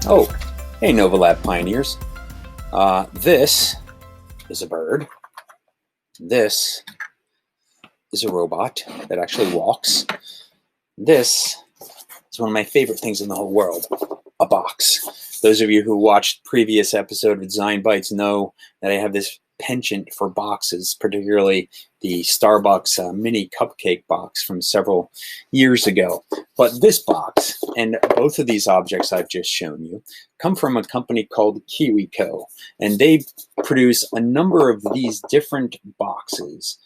Oh, hey Novolab pioneers. This is a bird. This is a robot that actually walks. This is one of my favorite things in the whole world, a box. Those of you who watched previous episode of Design Bites know that I have this penchant for boxes, particularly the Starbucks mini cupcake box from several years ago. But this box and both of these objects I've just shown you come from a company called Kiwico, and they produce a number of these different boxes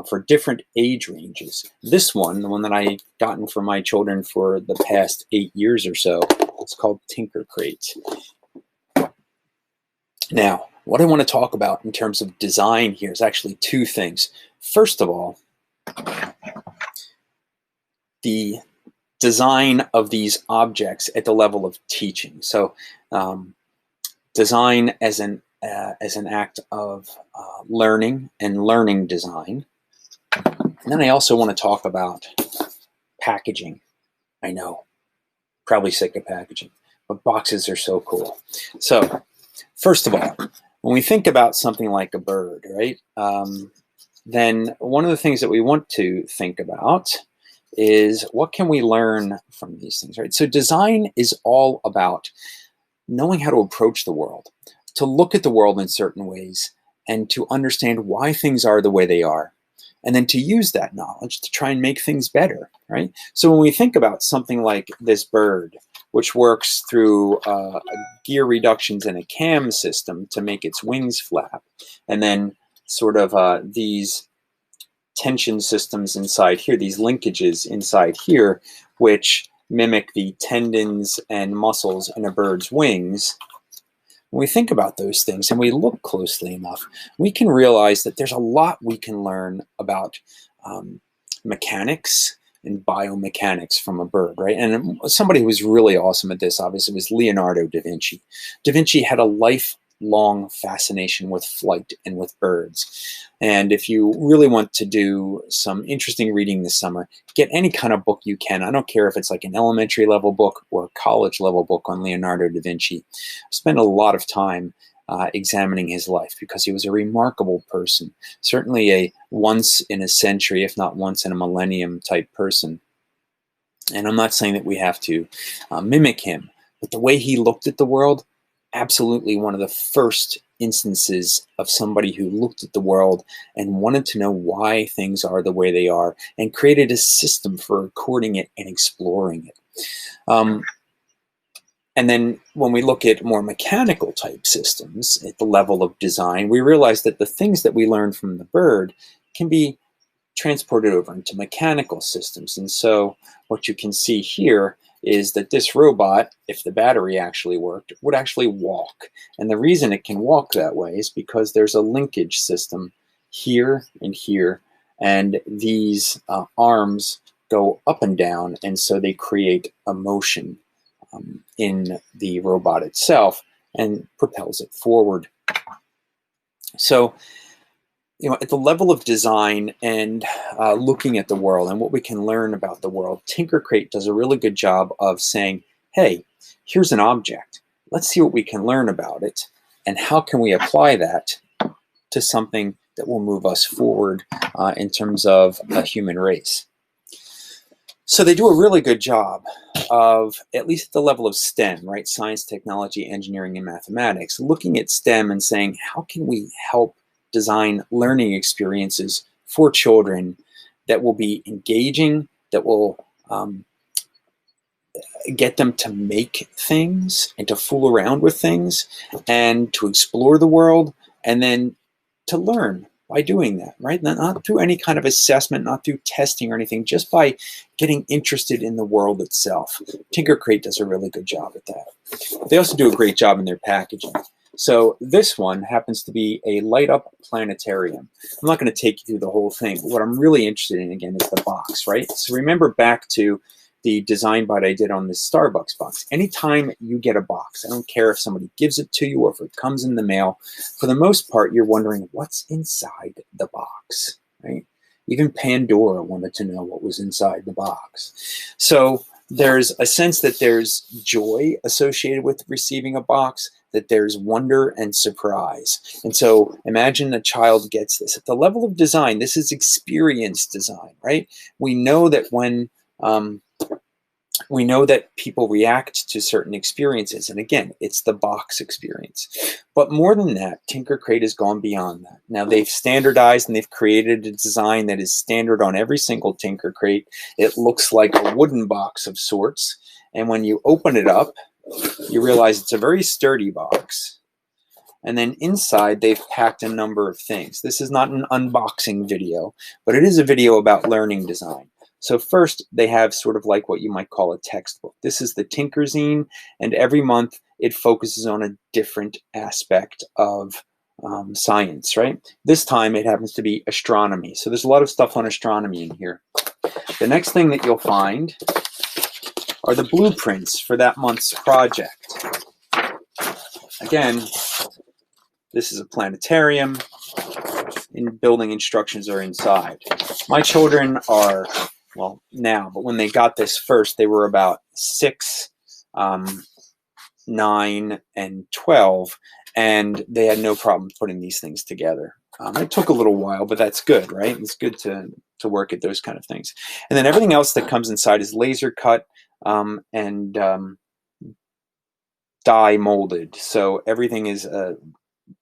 for different age ranges. This one, the one that I gotten for my children for the past 8 years or so, it's called Tinker Crate. Now, what I want to talk about in terms of design here is actually two things. First of all, the design of these objects at the level of teaching. So, design as an act of learning and learning design. And then I also want to talk about packaging. I know, probably sick of packaging, but boxes are so cool. So, first of all, when we think about something like a bird, right, then one of the things that we want to think about is what can we learn from these things, right? So design is all about knowing how to approach the world, to look at the world in certain ways, and to understand why things are the way they are, and then to use that knowledge to try and make things better, right? So when we think about something like this bird, which works through gear reductions in a cam system to make its wings flap, and then sort of these tension systems inside here, these linkages inside here, which mimic the tendons and muscles in a bird's wings. When we think about those things and we look closely enough, we can realize that there's a lot we can learn about mechanics and biomechanics from a bird, right? And somebody who was really awesome at this, obviously, was Leonardo da Vinci. Da Vinci had a lifelong fascination with flight and with birds. And if you really want to do some interesting reading this summer, get any kind of book you can. I don't care if it's like an elementary level book or a college level book on Leonardo da Vinci. Spend a lot of time examining his life because he was a remarkable person, certainly a once in a century, if not once in a millennium type person. And I'm not saying that we have to mimic him, but the way he looked at the world, absolutely one of the first instances of somebody who looked at the world and wanted to know why things are the way they are and created a system for recording it and exploring it. And then when we look at more mechanical type systems at the level of design, we realize that the things that we learn from the bird can be transported over into mechanical systems. And so what you can see here is that this robot, if the battery actually worked, would actually walk. And the reason it can walk that way is because there's a linkage system here and here, and these arms go up and down, and so they create a motion in the robot itself and propels it forward. So, at the level of design and looking at the world and what we can learn about the world, Tinker Crate does a really good job of saying, hey, here's an object. Let's see what we can learn about it, and how can we apply that to something that will move us forward in terms of a human race. So they do a really good job of, at least at the level of STEM, right? Science, technology, engineering, and mathematics, looking at STEM and saying, how can we help design learning experiences for children that will be engaging, that will get them to make things and to fool around with things and to explore the world and then to learn by doing that, right? Not through any kind of assessment, not through testing or anything, just by getting interested in the world itself. Tinker Crate does a really good job at that. They also do a great job in their packaging. So this one happens to be a light-up planetarium. I'm not going to take you through the whole thing, but what I'm really interested in, again, is the box, right? So remember back to the design bite I did on this Starbucks box. Anytime you get a box, I don't care if somebody gives it to you or if it comes in the mail, for the most part, you're wondering what's inside the box, right? Even Pandora wanted to know what was inside the box. So there's a sense that there's joy associated with receiving a box, that there's wonder and surprise. And so imagine a child gets this. At the level of design, this is experience design, right? We know that when we know that people react to certain experiences. And again, it's the box experience. But more than that, Tinker Crate has gone beyond that. Now they've standardized and they've created a design that is standard on every single Tinker Crate. It looks like a wooden box of sorts. And when you open it up, you realize it's a very sturdy box. And then inside, they've packed a number of things. This is not an unboxing video, but it is a video about learning design. So first, they have sort of like what you might call a textbook. This is the Tinkerzine, and every month it focuses on a different aspect of science, right? This time it happens to be astronomy. So there's a lot of stuff on astronomy in here. The next thing that you'll find are the blueprints for that month's project. Again, this is a planetarium, and building instructions are inside. My children are, well, now, but when they got this first, they were about 6, 9, and 12, and they had no problem putting these things together. It took a little while, but that's good, right? It's good to work at those kind of things. And then everything else that comes inside is laser cut and die molded. So everything is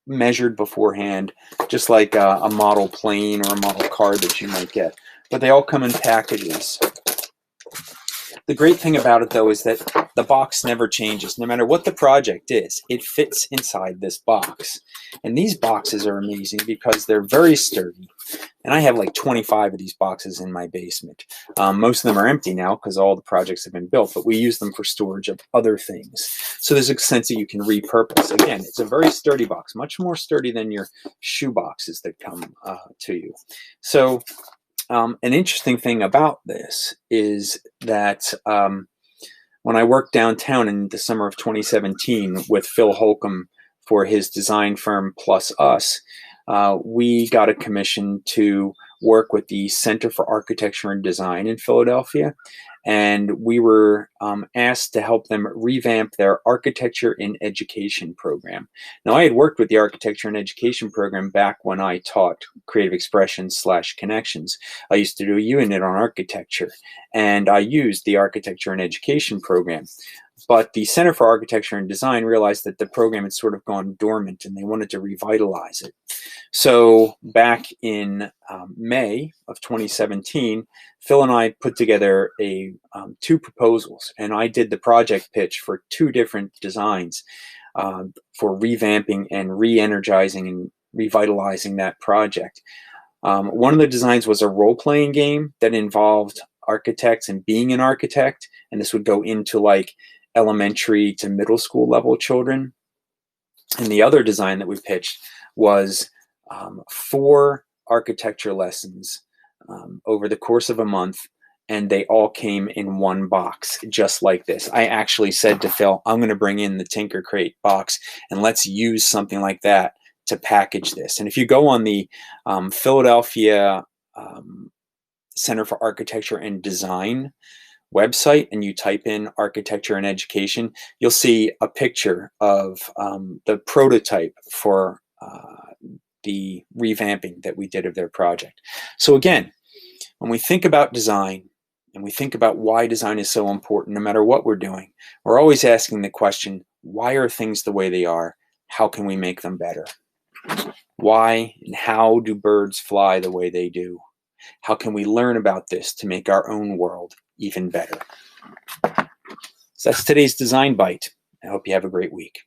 measured beforehand, just like a model plane or a model car that you might get. But they all come in packages. The great thing about it, though, is that the box never changes. No matter what the project is, it fits inside this box. And these boxes are amazing because they're very sturdy. And I have like 25 of these boxes in my basement. Most of them are empty now because all the projects have been built, but we use them for storage of other things. So there's a sense that you can repurpose. Again, it's a very sturdy box, much more sturdy than your shoe boxes that come to you. So an interesting thing about this is that when I worked downtown in the summer of 2017 with Phil Holcomb for his design firm Plus Us, we got a commission to work with the Center for Architecture and Design in Philadelphia, and we were asked to help them revamp their Architecture in Education program. Now, I had worked with the Architecture and Education program back when I taught creative expression / connections. I used to do a unit on architecture, and I used the Architecture and Education program. But the Center for Architecture and Design realized that the program had sort of gone dormant and they wanted to revitalize it. So back in May of 2017, Phil and I put together 2 proposals, and I did the project pitch for 2 different designs for revamping and re-energizing and revitalizing that project. One of the designs was a role-playing game that involved architects and being an architect, and this would go into like elementary to middle school level children. And the other design that we pitched was 4 architecture lessons over the course of a month, and they all came in one box, just like this. I actually said to Phil, I'm going to bring in the Tinker Crate box, and let's use something like that to package this. And if you go on the Philadelphia Center for Architecture and Design website and you type in architecture and education, you'll see a picture of the prototype for the revamping that we did of their project. So again, when we think about design and we think about why design is so important, no matter what we're doing, we're always asking the question, why are things the way they are? How can we make them better? Why and how do birds fly the way they do? How can we learn about this to make our own world even better? So that's today's Design Bite. I hope you have a great week.